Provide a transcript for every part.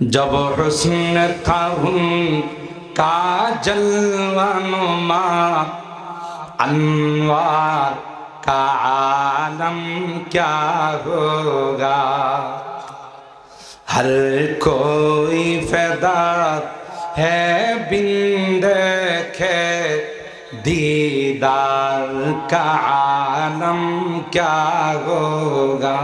जब हुस्न था उनका जलवानुमा, अनवार का आलम क्या होगा। हर कोई फ़िदा है बिन देखे, दीदार का आलम क्या होगा।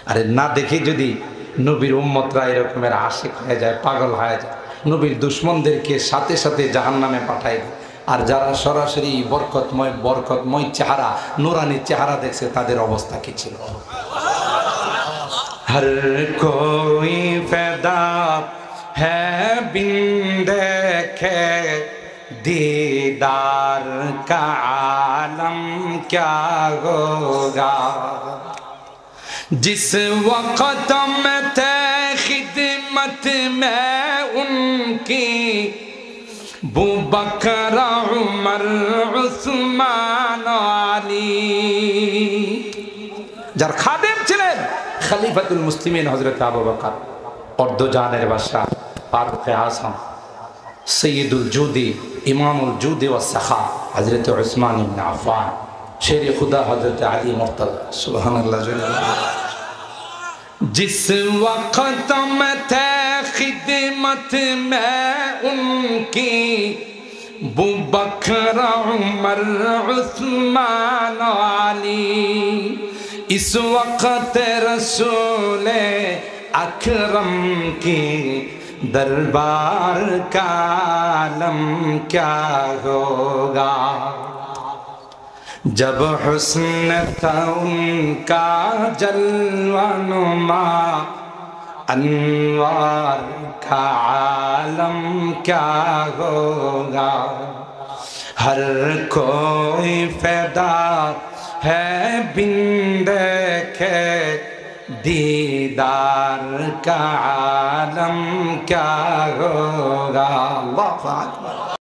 अरे ना देखी जदि नबीर उम्मतरा एरकमेर आशिक हয়ে যায়, पागल হয়ে যায়, नबीर दुश्मनদেরকে সাথে সাথে জাহান্নামে পাঠায় দেয়। আর যারা সরাসরি বরকতময় চেহারা, নূরানি চেহারা দেখছে, তাদের অবস্থা কি ছিল। हर कोई फ़िदा है बिन देखे, दीदार का आलम क्या होगा। जिस वक़्त में थे खिदमत में उनकी, अबू बकर उमर उस्मान आली, যার খাদেম ছিলেন খলিফাতুল মুসলিমিন হযরত আবু বকর, অর্ধজানের বাদশা ফারুক-এ আযম, সৈয়দুল জুদি, ইমামুল জুদি ওয়াস সাখা হযরত উসমান ইবনে আফফান, शेर खुदा हजरत अली मुर्तज़ा। सुभान अल्लाह। जिस वक़्त में थे खिदमत में उनकी, अबू बकर उमर उस्मान अली, इस वक़्त रसूल अकरम की दरबार का आलम क्या होगा। जब हुस्न था उनका जलवानुमा, अनवार का आलम क्या होगा। हर कोई फ़िदा है बिन देखे, दीदार का आलम क्या होगा। अल्लाहु अकबर।